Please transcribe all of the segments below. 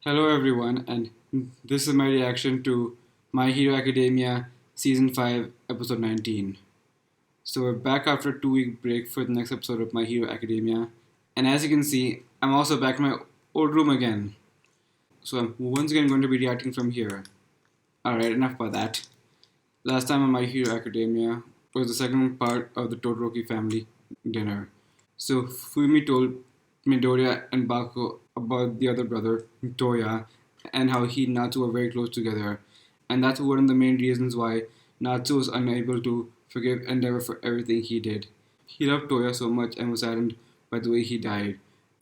Hello everyone, and this is my reaction to My Hero Academia Season 5, Episode 19. So we're back after a 2 week break for the next episode of My Hero Academia, and as you can see, I'm also back in my old room again. So I'm once again going to be reacting from here. Alright, enough about that. Last time on My Hero Academia was the second part of the Todoroki family dinner. So Fumi told Midoriya and Bako about the other brother, Toya, and how he and Natsu were very close together. And that's one of the main reasons why Natsu was unable to forgive Endeavor for everything he did. He loved Toya so much and was saddened by the way he died.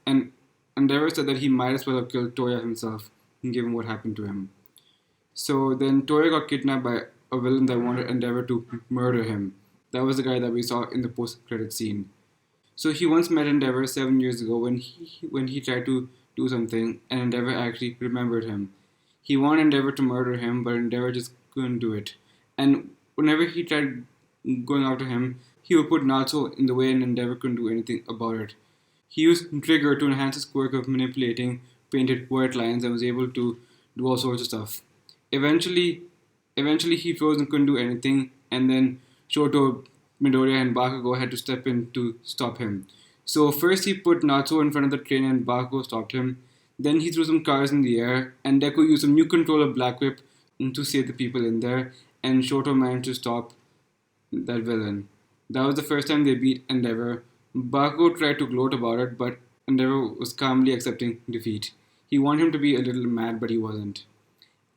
And Endeavor said that he might as well have killed Toya himself, given what happened to him. So then Toya got kidnapped by a villain that wanted Endeavor to murder him. That was the guy that we saw in the post-credit scene. So he once met Endeavor 7 years ago when he tried to do something, and Endeavor actually remembered him. He wanted Endeavor to murder him, but Endeavor just couldn't do it. And whenever he tried going after him, he would put Natsu in the way, and Endeavor couldn't do anything about it. He used Trigger to enhance his quirk of manipulating painted white lines and was able to do all sorts of stuff. Eventually, eventually he froze and couldn't do anything, and then Shoto, Midoriya, and Bakugo had to step in to stop him. So first he put Natsuo in front of the train and Bakugo stopped him. Then he threw some cars in the air, and Deku used some new controller Black Whip to save the people in there, and Shoto managed to stop that villain. That was the first time they beat Endeavor. Bakugo tried to gloat about it, but Endeavor was calmly accepting defeat. He wanted him to be a little mad, but he wasn't.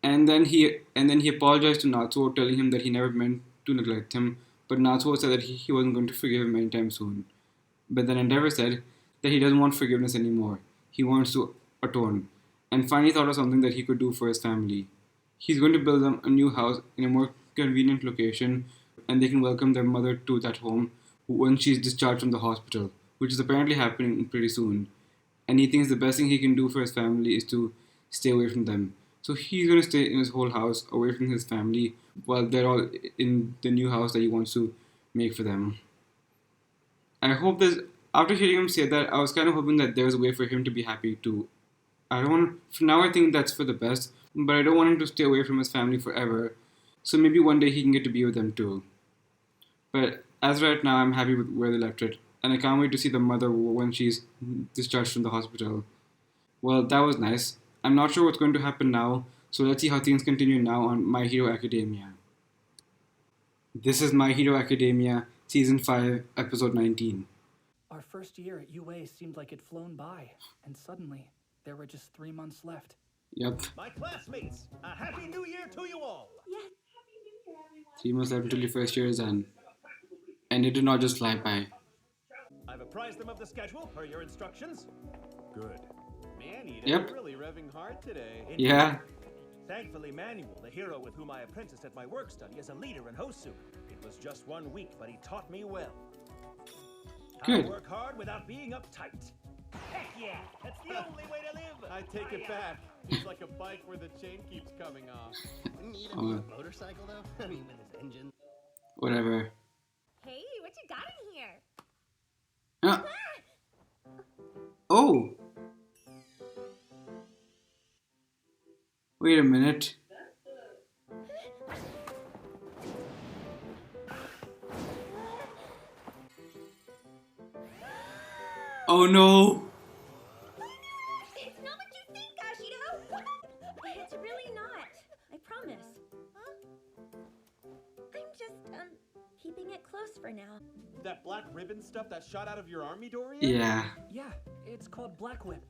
And then he apologized to Natsuo, telling him that he never meant to neglect him, but Natsuo said that he wasn't going to forgive him anytime soon. But then Endeavor said that he doesn't want forgiveness anymore. He wants to atone. And finally thought of something that he could do for his family. He's going to build them a new house in a more convenient location, and they can welcome their mother to that home when she's discharged from the hospital, which is apparently happening pretty soon. And he thinks the best thing he can do for his family is to stay away from them. So he's going to stay in his whole house away from his family while they're all in the new house that he wants to make for them. I hope there's after hearing him say that, I was kind of hoping that there's a way for him to be happy too. I don't want for now. I think that's for the best, but I don't want him to stay away from his family forever. So maybe one day he can get to be with them too. But as right now, I'm happy with where they left it, and I can't wait to see the mother when she's discharged from the hospital. Well, that was nice. I'm not sure what's going to happen now, so let's see how things continue now on My Hero Academia. This is My Hero Academia, Season 5, Episode 19. Our first year at UA seemed like it'd flown by, and suddenly, there were just 3 months left. Yep, My classmates, a happy new year to you all! Yes, Happy New Year, everyone. 3 months left until your first year is done. And it did not just fly by. I've apprised them of the schedule per your instructions. Good. Manny, Yep. they're really revving hard today. Yeah, Thankfully, Manuel, the hero with whom I apprenticed at my work study, is a leader in Hosu. It was just 1 week, but he taught me well. Good. I work hard without being uptight. Heck yeah! That's the only way to live! I take it back. He's like a bike where the chain keeps coming off. Wouldn't he Oh. need a motorcycle though? I mean, with his engine. whatever. Hey, what you got in here? Ah. Oh! Wait a minute. Oh no! It's not what you think, Ashido. It's really not. I promise. Huh? I'm just, keeping it close for now. That black ribbon stuff that shot out of your army, Dorian? Yeah. Yeah, it's called Black Whip.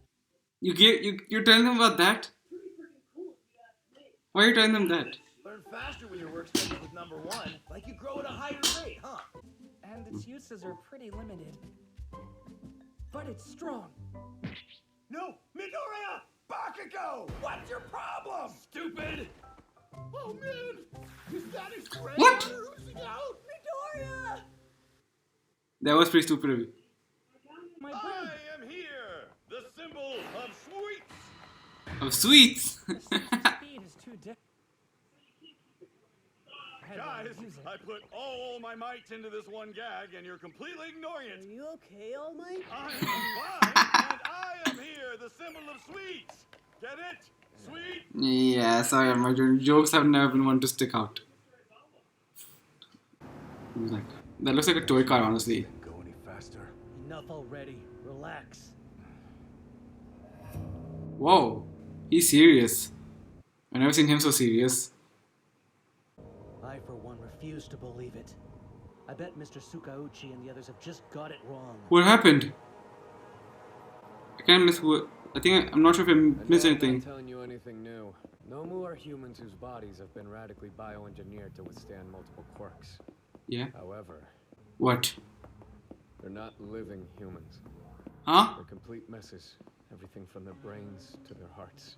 You're telling them about that? Why are you telling them that? Learn faster when your work study with number 1, like you grow at a higher rate, huh? And its uses are pretty limited. But it's strong. No! Midoriya! Bakugo! What's your problem? Stupid! Oh man! Is that his friend? What? Oozing out? Midoriya! That was pretty stupid of you. My I brain. am here, the symbol of sweets. Of sweets! Speed is too different. Guys, I put all my might into this one gag, and you're completely ignoring it. you okay, All Might? I am fine, and I am here, the symbol of sweets. Get it? Sweet? Yeah, sorry, my jokes have never been one to stick out. Like, that looks like a toy car, honestly. Didn't go any faster. Enough already. Relax. Whoa, he's serious. I've never seen him so serious. I, for one, refuse to believe it. I bet Mr. Sukauchi and the others have just got it wrong. What happened? I can't miss what. I'm not sure if I missed I'm not anything. telling you anything new. Nomu are humans whose bodies have been radically bioengineered to withstand multiple quirks. Yeah. However, What? they're not living humans. Huh? They're complete messes. Everything from their brains to their hearts.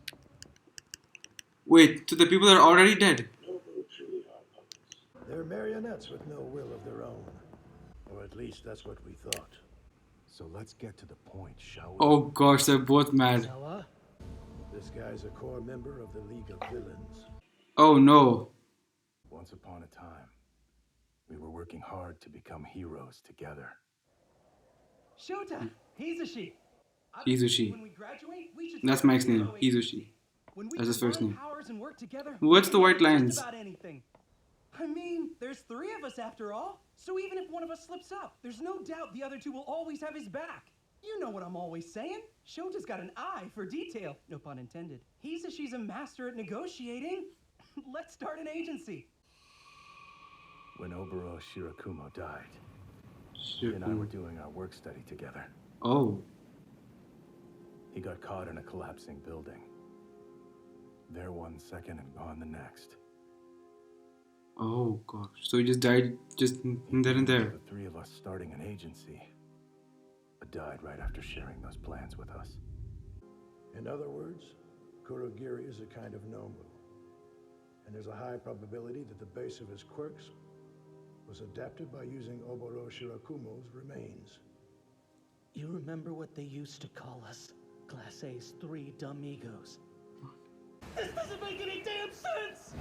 Wait, so the people are already dead? They're marionettes with no will of their own. Or at least that's what we thought. So let's get to the point, shall we? Oh gosh, they're both mad. Aizawa? This guy's a core member of the League of Villains. Oh no. Once upon a time, we were working hard to become heroes together. Shota! Hizushi! Hizushi. When we graduate, we should That's start a Mike's name, hero agency. Hizushi. When we That's his first combine name. powers and work together, What's we the can white do lines? Just about anything. I mean, there's 3 of us after all. So even if one of us slips up, there's no doubt the other 2 will always have his back. You know what I'm always saying. Shota's got an eye for detail. No pun intended. Hizushi's a master at negotiating. Let's start an agency. When Oboro Shirakumo died, he and I were doing our work study together. Oh. He got caught in a collapsing building. There 1 second and gone the next. Oh gosh. So he just died just there and there. The 3 of us starting an agency, but died right after sharing those plans with us. In other words, Kurogiri is a kind of Nomu. And there's a high probability that the base of his quirks was adapted by using Oboro Shirakumo's remains. You remember what they used to call us? Class A's 3 dumb egos. This doesn't make any damn sense!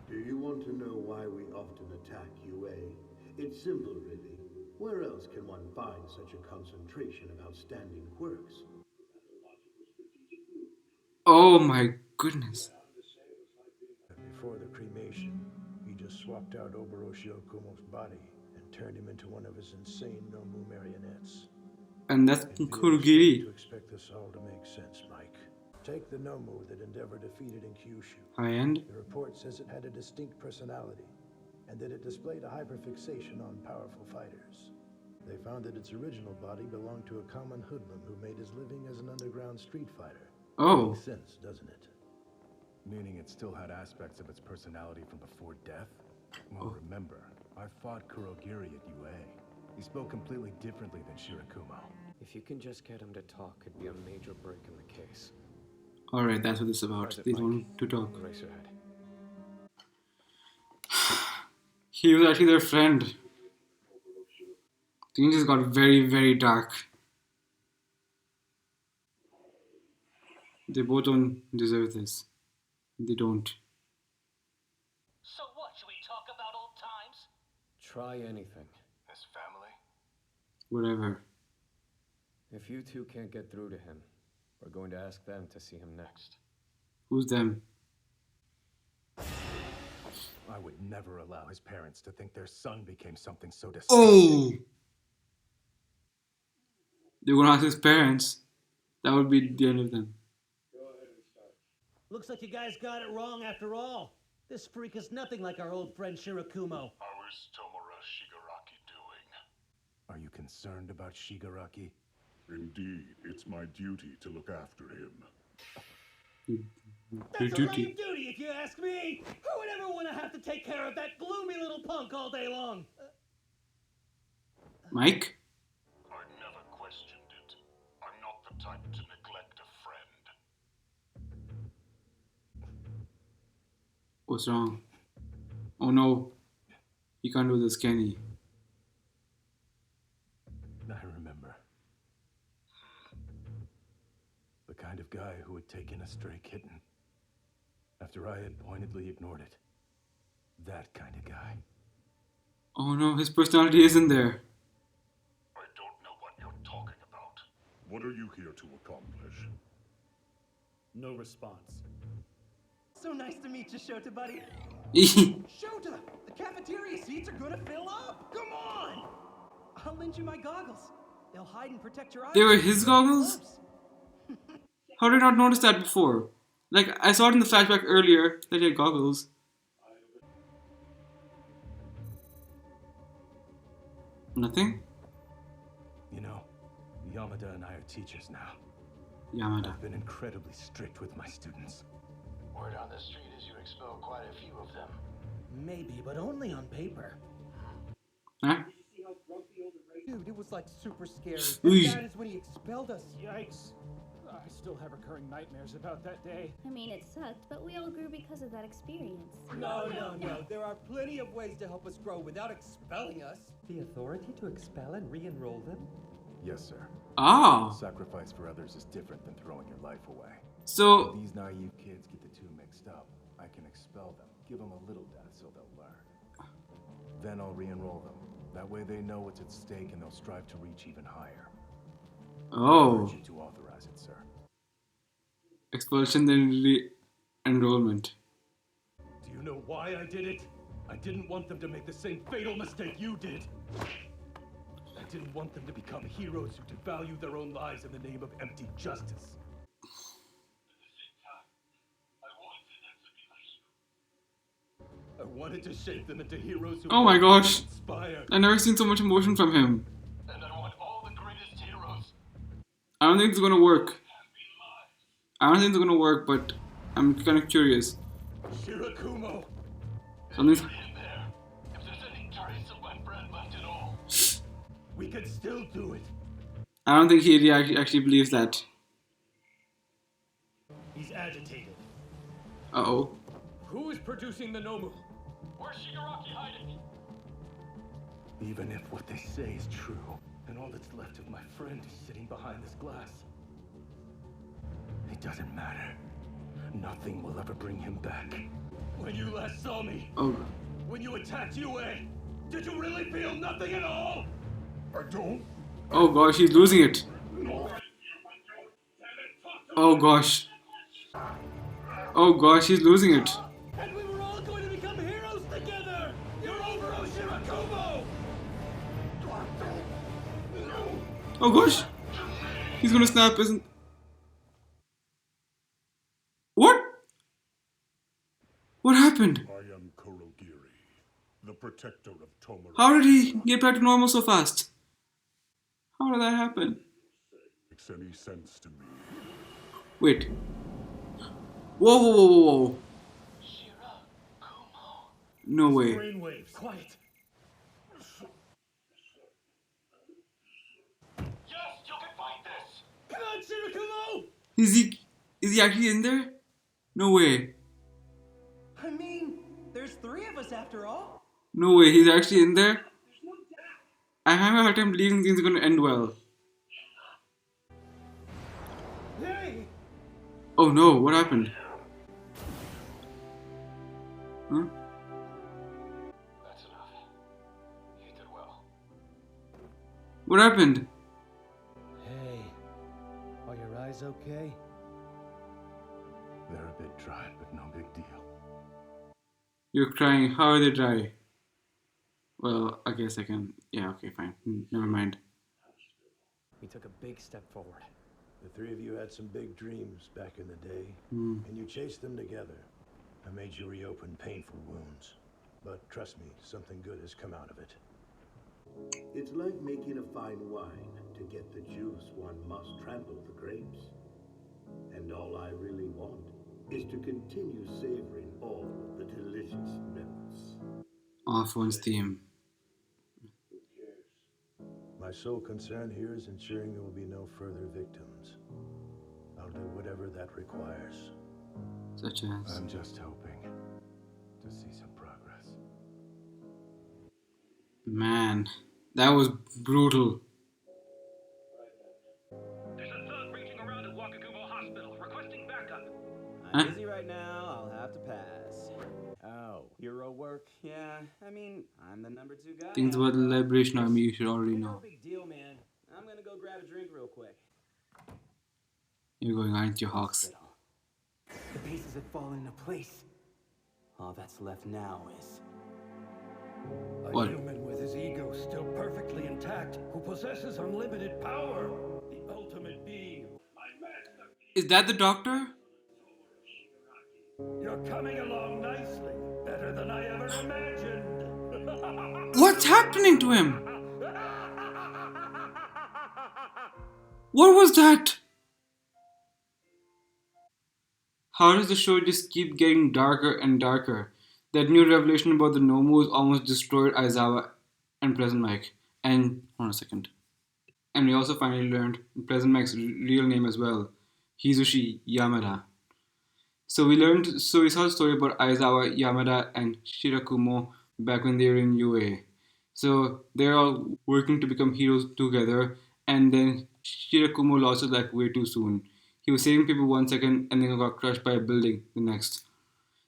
Do you want to know why we often attack UA? It's simple, really. Where else can one find such a concentration of outstanding quirks? Oh my goodness. Before the cremation, he just swapped out Oboro Shirakumo's body and turned him into one of his insane Nomu marionettes. And that's It'd be a mistake Kurogiri. to expect this all to make sense, Mike. Take the Nomu that Endeavor defeated in Kyushu. High end. The report says it had a distinct personality, and that it displayed a hyperfixation on powerful fighters. They found that its original body belonged to a common hoodlum who made his living as an underground street fighter. Oh. Makes sense, doesn't it? Meaning it still had aspects of its personality from before death? Well, remember, I fought Kurogiri at UA. He spoke completely differently than Shirakumo. If you can just get him to talk, it'd be a major break in the case. Alright, that's what this is about. Private They Mike. want to talk. Eraserhead. He was actually their friend. Things just got very, very dark. They both don't deserve this. They don't. So what, should we talk about old times? Try anything. His family? Whatever. If you 2 can't get through to him, we're going to ask them to see him next. Who's them? I would never allow his parents to think their son became something so disgusting. Oh! They're gonna ask his parents. That would be the end of them. Looks like you guys got it wrong after all. This freak is nothing like our old friend Shirakumo. How is Tomura Shigaraki doing? Are you concerned about Shigaraki? Indeed, it's my duty to look after him. Your That's a duty. lame duty, if you ask me. Who would ever want to have to take care of that gloomy little punk all day long? Mike? I never questioned it. I'm not the type to neglect a friend. What's wrong? Oh no. You can't do this, can he? I remember. The kind of guy who had taken a stray kitten after I had pointedly ignored it. That kind of guy. Oh no, his personality isn't there. I don't know what you're talking about. What are you here to accomplish? No response. So nice to meet you, Shota buddy. They Shota, the cafeteria seats are gonna fill up. Come on! I'll lend you my goggles. They'll hide and protect your eyes. were from his the goggles? clubs. How did I not notice that before? Like, I saw it in the flashback earlier that he had goggles. Nothing? You know, Yamada and I are teachers now. Yamada. I've been incredibly strict with my students. Word on the street is you expel quite a few of them. Maybe, but only on paper. Huh? Dude, it was like super scary. Ooh. As bad as when he expelled us. Yikes. I still have recurring nightmares about that day. I mean, it sucked, but we all grew because of that experience. No. There are plenty of ways to help us grow without expelling us. The authority to expel and re-enroll them? Yes, sir. Ah. Sacrifice for others is different than throwing your life away. So, If these naive kids get the two mixed up, I can expel them, give them a little death so they'll learn. Then I'll re-enroll them. That way they know what's at stake and they'll strive to reach even higher. I oh. urge you to authorize it, sir. Expulsion then re-enrollment. Do you know why I did it? I didn't want them to make the same fatal mistake you did. I didn't want them to become heroes who devalue their own lives in the name of empty justice. I wanted to shape them into heroes who Oh my gosh. inspire. I've never seen so much emotion from him. And I want all the greatest heroes. I don't think it's gonna work. But I'm kind of curious. Shirakumo! Something's... In there. If there's any trace of my friend left at all. We can still do it. I don't think he actually believes that. He's agitated. Uh-oh. Who is producing the Nomu? Where's Shigaraki hiding? Even if what they say is true, and all that's left of my friend is sitting behind this glass, it doesn't matter. Nothing will ever bring him back. When you last saw me, Oh. when you attacked UA, did you really feel nothing at all? I don't. Oh gosh, he's losing it. Oh gosh. Oh gosh, he's losing it. And we were all going to become heroes together! You're over, Shirakumo! Oh gosh. He's gonna snap, isn't... What? What happened? I am Kurogiri, the protector of Tomura. How did he get back to normal so fast? How did that happen? Makes any sense to me. Wait. Whoa. No way. Brainwaves, quiet. Yes, you can find this. Come on, Shirakumo! Is he actually in there? No way. I mean, there's three of us after all. No way, he's actually in there? I have a hard time believing things are gonna end well. Hey! Oh no, what happened? Huh? That's enough. You did well. What happened? Hey, are your eyes okay? They're a bit dry, but no big deal. You're crying. How are they dry? Well, I guess I can... Yeah, okay, fine. Never mind. We took a big step forward. The three of you had some big dreams back in the day, Hmm. and you chased them together. I made you reopen painful wounds. But trust me, something good has come out of it. It's like making a fine wine. To get the juice, one must trample the grapes. And all I really want is to continue savoring all the delicious notes. Off one's theme. My sole concern here is ensuring there will be no further victims. I'll do whatever that requires. Such as... I'm just hoping to see some progress. Man, that was brutal. There's a thug raging around at Wakagumo Hospital, requesting backup. Huh? I'm busy right now, I'll have to pass. Oh, hero work? Yeah, I mean, I'm the number 2 guy. Things about the Liberation Army you should already No know. big deal, man. I'm gonna go grab a drink real quick. You're going, aren't you, Hawks? Hospital. The pieces have fallen into place. All that's left now is... A What? human with his ego still perfectly intact, who possesses unlimited power. The ultimate being. Is that the doctor? You're coming along nicely. Better than I ever imagined. What's happening to him? What was that? How does the show just keep getting darker and darker? That new revelation about the Nomus almost destroyed Aizawa and Pleasant Mike. And, hold on a second. And we also finally learned Pleasant Mike's real name as well, Hizushi Yamada. So we saw the story about Aizawa, Yamada, and Shirakumo back when they were in UA. So they're all working to become heroes together, and then Shirakumo lost his life way too soon. He was saving people 1 second and then got crushed by a building the next.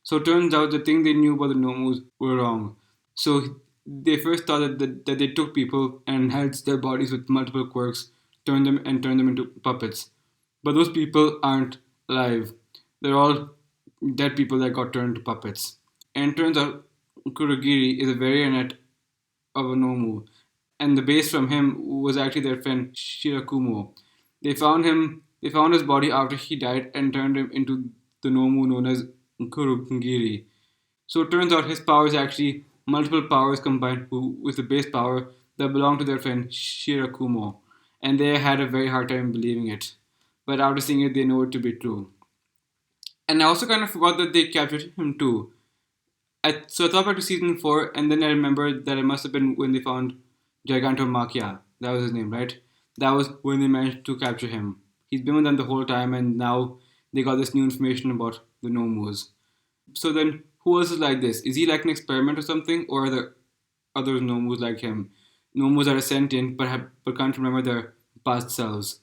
So it turns out the thing they knew about the Nomus were wrong. So they first thought that they took people and enhanced their bodies with multiple quirks, turned them into puppets. But those people aren't alive. They're all dead people that got turned into puppets. And it turns out Kurogiri is a variant of a Nomu, and the base from him was actually their friend Shirakumo. They found his body after he died and turned him into the Nomu known as Kurogiri. So it turns out his power is actually multiple powers combined with the base power that belonged to their friend Shirakumo, and they had a very hard time believing it. But after seeing it, they know it to be true. And I also kind of forgot that they captured him too. So I thought back to season 4, and then I remembered that it must have been when they found Gigantomachia. That was his name, right? That was when they managed to capture him. He's been with them the whole time, and now they got this new information about the Nomus. So then, who else is like this? Is he like an experiment or something, or are there other Nomus like him? Nomus that are sentient but can't remember their past selves.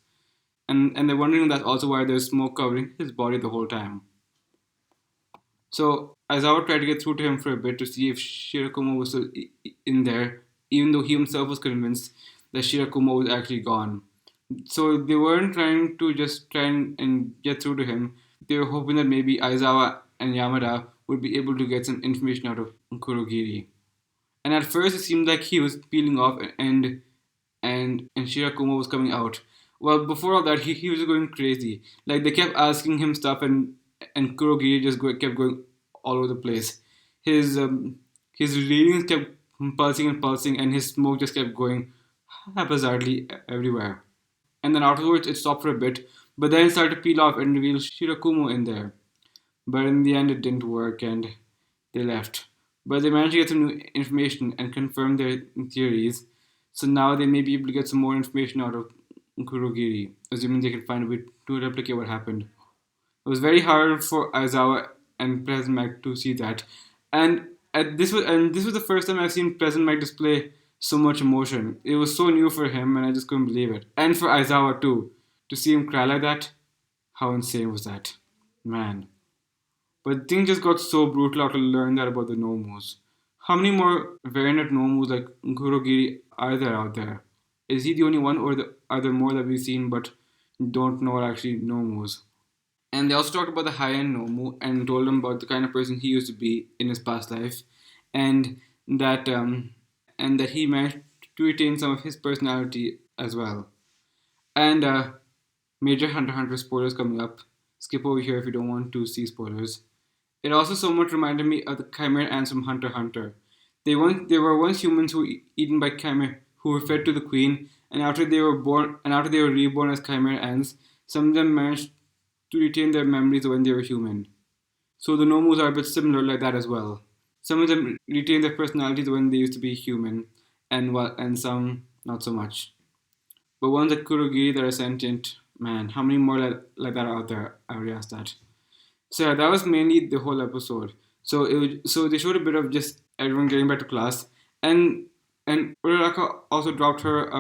And they're wondering that's also why there's smoke covering his body the whole time. So Aizawa tried to get through to him for a bit to see if Shirakumo was still in there, even though he himself was convinced that Shirakumo was actually gone. So they weren't trying to just try and get through to him. They were hoping that maybe Aizawa and Yamada would be able to get some information out of Kurogiri. And at first it seemed like he was peeling off and Shirakumo was coming out. Well, before all that, he was going crazy. Like, they kept asking him stuff, and Kurogiri just kept going all over the place. His readings kept pulsing, and his smoke just kept going haphazardly everywhere. And then afterwards, it stopped for a bit, but then it started to peel off and reveal Shirakumo in there. But in the end, it didn't work, and they left. But they managed to get some new information and confirm their theories. So now they may be able to get some more information out of Kurogiri, assuming they can find a way to replicate what happened. It was very hard for Aizawa and Pleasant Mike to see that, and this was the first time I've seen Pleasant Mike display so much emotion. It was so new for him, and I just couldn't believe it. And for Aizawa too, to see him cry like that, how insane was that, man? But things just got so brutal after learning that about the Nomus. How many more variant Nomus like Kurogiri are there out there? Is he the only one, or are there more that we've seen but don't know are actually Nomus? And they also talked about the high-end Nomu and told him about the kind of person he used to be in his past life, and that he managed to retain some of his personality as well. And major Hunter x Hunter spoilers coming up. Skip over here if you don't want to see spoilers. It also somewhat reminded me of the Chimera ants from Hunter x Hunter. They were once humans who were eaten by Chimera, who were fed to the queen, and after they were reborn as Chimera ants, some of them managed to retain their memories when they were human. So the Nomus are a bit similar like that as well. Some of them retain their personalities when they used to be human, and some not so much. But ones like Kurogiri that are sentient, man, how many more like that are out there? I already asked that. So yeah, that was mainly the whole episode. So they showed a bit of just everyone getting back to class, and Uraraka also dropped her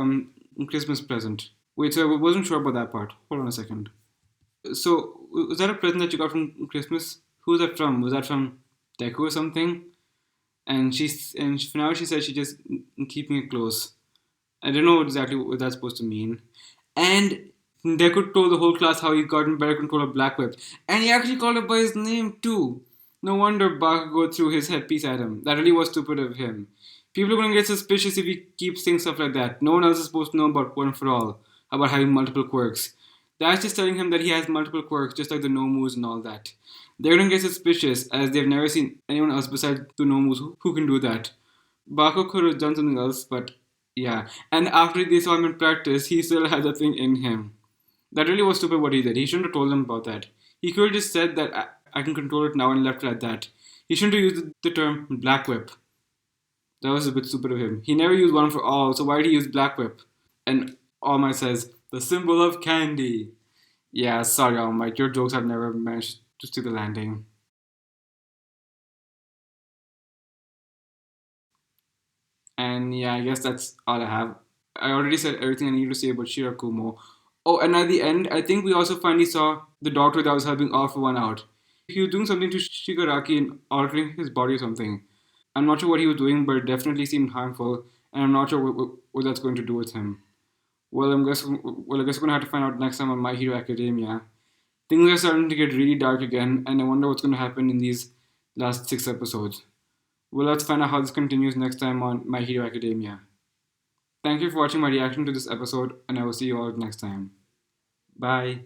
Christmas present. Wait, so I wasn't sure about that part. Hold on a second. So was that a present that you got from Christmas? Who was that from? Was that from Deku or something? And for now she said she's just keeping it close. I don't know exactly what that's supposed to mean. And Deku told the whole class how he got in better control of Black Whip, and he actually called it by his name too. No wonder Bakugo threw his headpiece at him. That really was stupid of him. People are gonna get suspicious if he keeps saying stuff like that. No one else is supposed to know about One for All, about having multiple quirks. That's just telling him that he has multiple quirks, just like the Nomus and all that. They're gonna get suspicious, as they've never seen anyone else besides the Nomus who can do that. Bakugo could have done something else, but yeah. And after they saw him in practice, he still had the thing in him. That really was stupid what he did. He shouldn't have told them about that. He could have just said that I can control it now and left it at that. He shouldn't have used the term Black Whip. That was a bit stupid of him. He never used One for All, so why did he use Black Whip? And All Might says, the symbol of candy. Yeah, sorry, All Might. Your jokes have never managed to stick the landing. And yeah, I guess that's all I have. I already said everything I need to say about Shirakumo. Oh, and at the end, I think we also finally saw the doctor that was helping All for One out. He was doing something to Shigaraki and altering his body or something. I'm not sure what he was doing, but it definitely seemed harmful, and I'm not sure what that's going to do with him. I guess we're gonna have to find out next time on My Hero Academia. Things are starting to get really dark again, and I wonder what's going to happen in these last 6 episodes. Well, let's find out how this continues next time on My Hero Academia. Thank you for watching my reaction to this episode, and I will see you all next time. Bye.